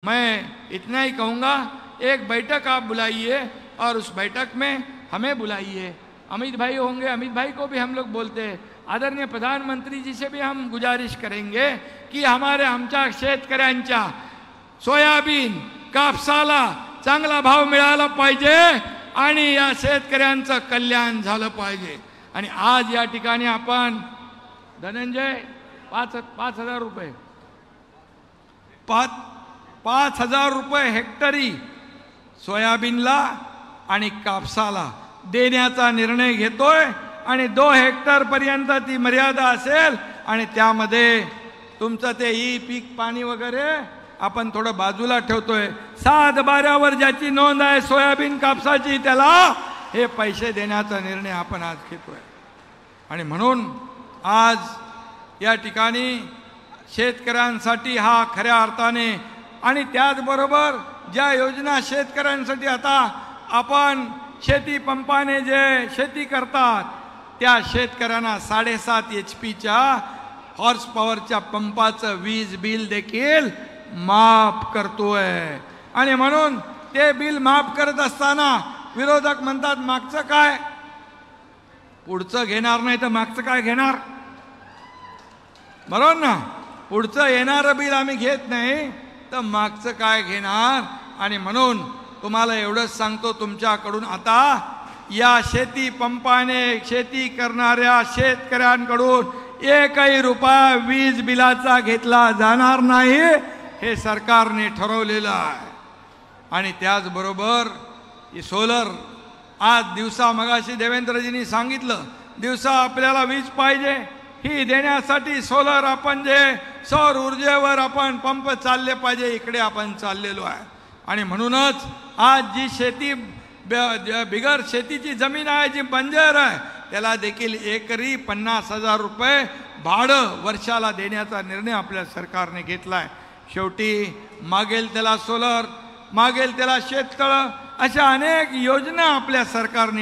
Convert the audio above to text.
मैं इतना ही कहूँगा, एक बैठक आप बुलाइए और उस बैठक में हमें बुलाइए। अमित भाई होंगे, अमित भाई को भी हम लोग बोलते हैं। आदरणीय प्रधानमंत्री जी से भी हम गुजारिश करेंगे की हमारे आमच्या शेतकऱ्यांच्या सोयाबीन कापसाला चांगला भाव मिळाला पाहिजे आणि या शेतकऱ्यांचं कल्याण झालं पाहिजे। आणि आज या ठिकाणी आपण धनंजय 5,000 रुपये 5,000 रुपये हेक्टरी सोयाबीनला आणि कापसाला देण्याचा निर्णय घेतोय आणि 2 हेक्टर पर्यंत ती मर्यादा असेल आणि त्यामध्ये तुमचं ते ई पीक पाणी वगैरे आपण थोडं बाजूला ठेवतोय। 7/12 वर ज्याची नोंद आहे सोयाबीन कापसाची त्याला हे पैसे देण्याचा निर्णय आपण आज घेतोय। आणि म्हणून आज या ठिकाणी शेतकऱ्यांसाठी हा खऱ्या अर्थाने आणि त्याचबरोबर ज्या योजना शेतकऱ्यांसाठी आता आपण शेती पंपाने जे शेती करतात त्या शेतकऱ्यांना 7.5 HP हॉर्स पॉवरच्या पंपाचं वीज बिल देखील माफ करतोय। आणि म्हणून ते बिल माफ करत असताना विरोधक म्हणतात मागचं काय, पुढचं घेणार नाही तर मागचं काय घेणार, बरोबर ना? पुढचं येणारं बिल आम्ही घेत नाही तर मागचं काय घेणार। आणि म्हणून तुम्हाला एवढंच सांगतो, तुमच्याकडून आता या शेती पंपाने शेती करणाऱ्या शेतकऱ्यांकडून 1ही रुपया वीज बिलाचा घेतला जाणार नाही, हे सरकारने ठरवलेलं आहे। आणि त्याचबरोबर सोलर आज दिवसा मगाशी देवेंद्रजींनी सांगितलं दिवसा आपल्याला वीज पाहिजे, ही देण्यासाठी सोलर आपण जे सौर ऊर्जेवर आपण पंप चालले पाहिजे, इकडे आपण चाललेलो आहे। आणि म्हणूनच आज जी शेती बिगर शेतीची जमीन आहे, जी बंजर आहे, त्याला देखील एकरी 50,000 रुपये भाडं वर्षाला देण्याचा निर्णय आपल्या सरकारने घेतलाय। शेवटी मागेल त्याला सोलर, मागेल त्याला शेततळं, अशा अनेक योजना आपल्या सरकारने